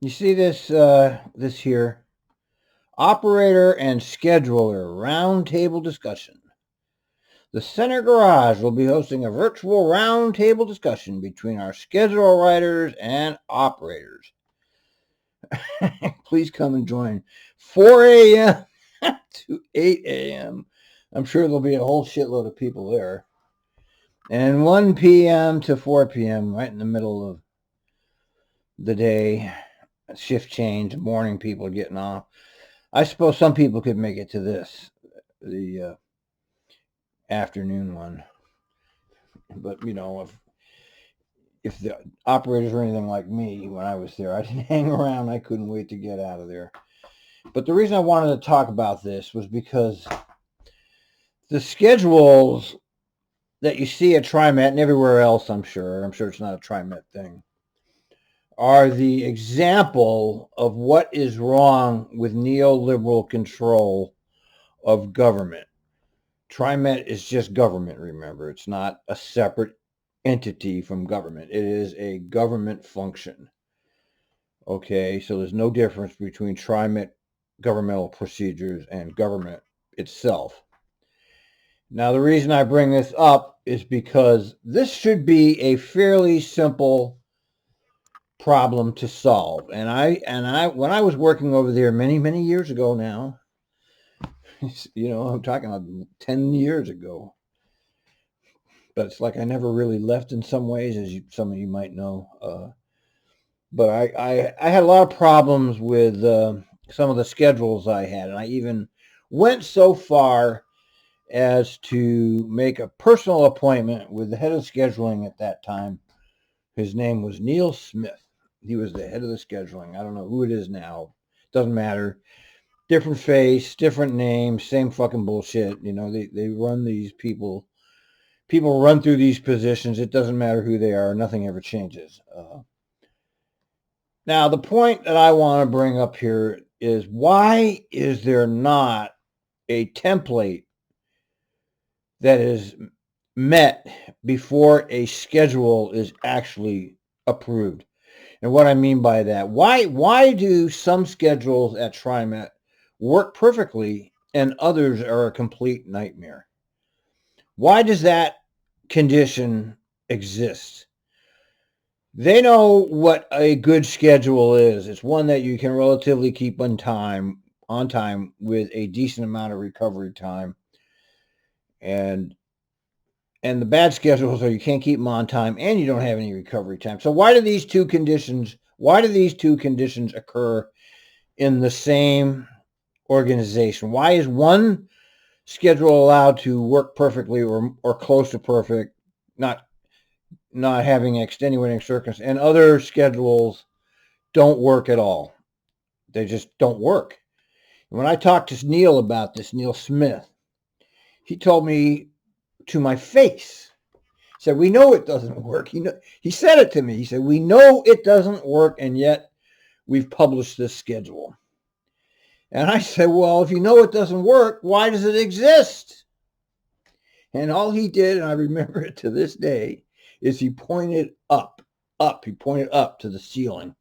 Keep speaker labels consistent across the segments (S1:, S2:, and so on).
S1: You see this this here? Operator and scheduler roundtable discussion. The Center Garage will be hosting a virtual roundtable discussion between our schedule writers and operators. Please come and join. 4 a.m. to 8 a.m. I'm sure there'll be a whole shitload of people there. And 1 p.m. to 4 p.m., right in the middle of the day, shift change, morning people getting off. I suppose some people could make it to this, the afternoon one. But, if the operators were anything like me when I was there, I didn't hang around. I couldn't wait to get out of there. But the reason I wanted to talk about this was because the schedules that you see at Trimet and everywhere else, I'm sure it's not a Trimet thing, are the example of what is wrong with neoliberal control of government. Trimet is just government, remember. It's not a separate entity from government. It is a government function. Okay, so there's no difference between Trimet governmental procedures and government itself. Now, the reason I bring this up is because this should be a fairly simple problem to solve. And I when I was working over there many years ago now, I'm talking about 10 years ago. But it's like I never really left in some ways, as some of you might know. But I had a lot of problems with some of the schedules I had, and I even went so far as to make a personal appointment with the head of scheduling at that time. His name was Neil Smith. He was the head of the scheduling. I don't know who it is now. Doesn't matter. Different face, different name, same fucking bullshit. They run these people. People run through these positions. It doesn't matter who they are. Nothing ever changes. Now, the point that I want to bring up here is, why is there not a template that is met before a schedule is actually approved? And what I mean by that, why do some schedules at Trimet work perfectly and others are a complete nightmare? Why does that condition exist? They know what a good schedule is. It's one that you can relatively keep on time with a decent amount of recovery time. And the bad schedules are you can't keep them on time and you don't have any recovery time. So why do these two conditions occur in the same organization? Why is one schedule allowed to work perfectly or close to perfect, not having extenuating circumstances, and other schedules don't work at all? They just don't work. When I talked to Neil about this, Neil Smith, he told me to my face, he said, "We know it doesn't work." He said it to me. He said, "We know it doesn't work, and yet we've published this schedule." And I said, "Well, if you know it doesn't work, why does it exist?" And all he did, and I remember it to this day, is he pointed up. He pointed up to the ceiling.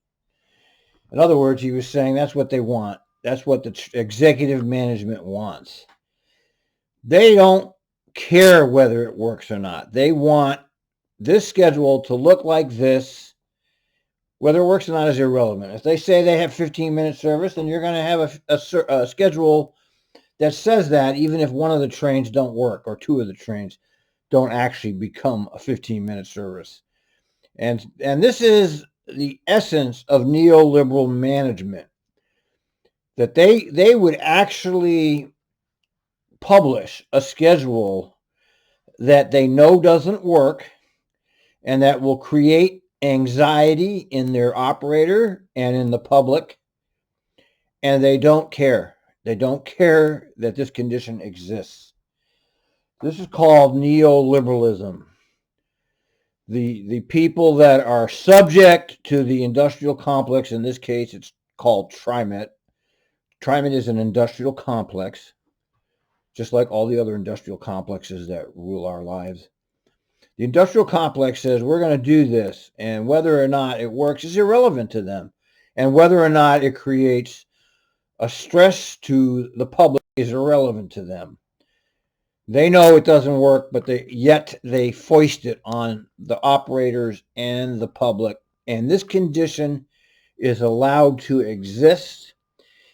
S1: In other words, he was saying that's what they want. That's what the executive management wants. They don't care whether it works or not. They want this schedule to look like this. Whether it works or not is irrelevant. If they say they have 15-minute service, then you're going to have a schedule that says that, even if one of the trains don't work or two of the trains don't actually become a 15-minute service. And this is the essence of neoliberal management, that they would actually publish a schedule that they know doesn't work and that will create anxiety in their operator and in the public, and they don't care. They don't care that this condition exists. This is called neoliberalism. The people that are subject to the industrial complex, in this case, it's called Trimet. Trimet is an industrial complex, just like all the other industrial complexes that rule our lives. The industrial complex says we're going to do this, and whether or not it works is irrelevant to them. And whether or not it creates a stress to the public is irrelevant to them. They know it doesn't work, but yet they foist it on the operators and the public. And this condition is allowed to exist,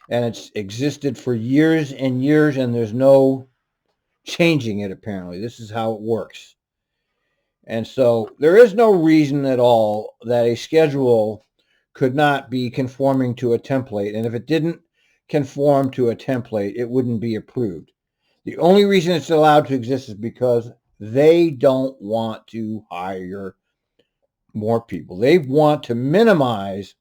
S1: and it's existed for years and years, and there's no changing it, apparently. This is how it works. And so there is no reason at all that a schedule could not be conforming to a template. And if it didn't conform to a template, it wouldn't be approved. The only reason it's allowed to exist is because they don't want to hire more people. They want to minimize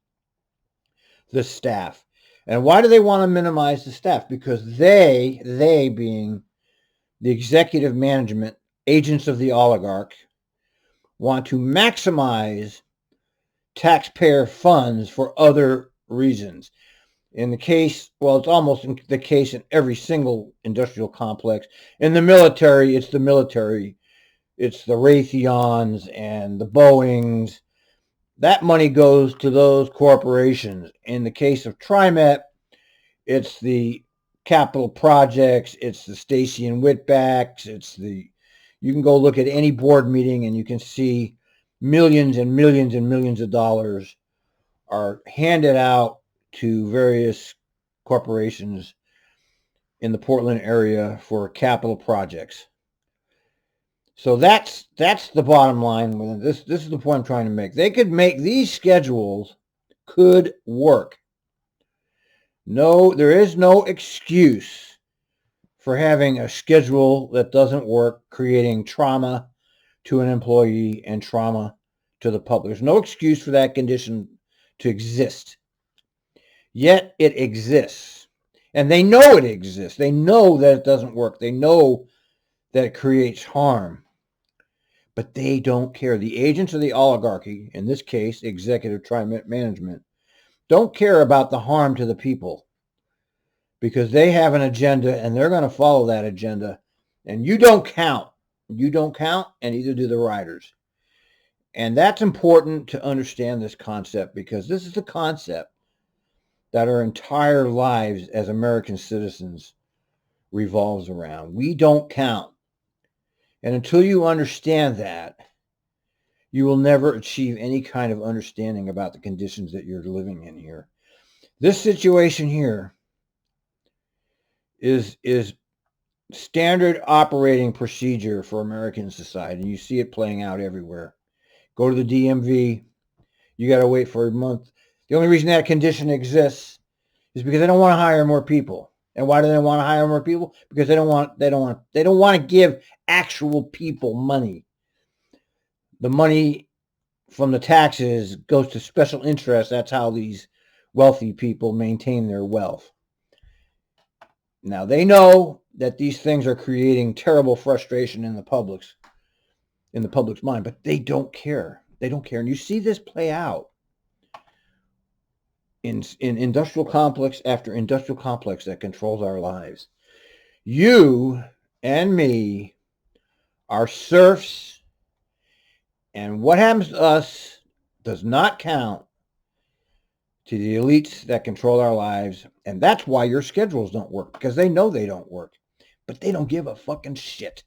S1: the staff. And why do they want to minimize the staff? Because they being the executive management, agents of the oligarch, want to maximize taxpayer funds for other reasons. In the case, well, it's almost the case in every single industrial complex. In the military, it's the military. It's the Raytheons and the Boeings. That money goes to those corporations. In the case of Trimet, it's the capital projects. It's the Stacy and Whitbacks. You can go look at any board meeting and you can see millions and millions and millions of dollars are handed out to various corporations in the Portland area for capital projects. So that's the bottom line. This is the point I'm trying to make. They could make these schedules could work. No, there is no excuse for having a schedule that doesn't work, creating trauma to an employee and trauma to the public. There's no excuse for that condition to exist. Yet it exists. And they know it exists. They know that it doesn't work. They know that it creates harm. But they don't care. The agents of the oligarchy, in this case, executive Trimet management, don't care about the harm to the people because they have an agenda and they're going to follow that agenda. And you don't count. You don't count, and neither do the riders. And that's important to understand this concept because this is the concept that our entire lives as American citizens revolves around. We don't count. And until you understand that, you will never achieve any kind of understanding about the conditions that you're living in here. This situation here is standard operating procedure for American society. And you see it playing out everywhere. Go to the DMV, you got to wait for a month. The only reason that condition exists is because they don't want to hire more people. And why do they want to hire more people? Because they don't want to give actual people money. The money from the taxes goes to special interests. That's how these wealthy people maintain their wealth. Now they know that these things are creating terrible frustration in the public's mind, but they don't care. They don't care. And you see this play out in industrial complex after industrial complex that controls our lives. You and me are serfs, and what happens to us does not count to the elites that control our lives. And that's why your schedules don't work, because they know they don't work, but they don't give a fucking shit.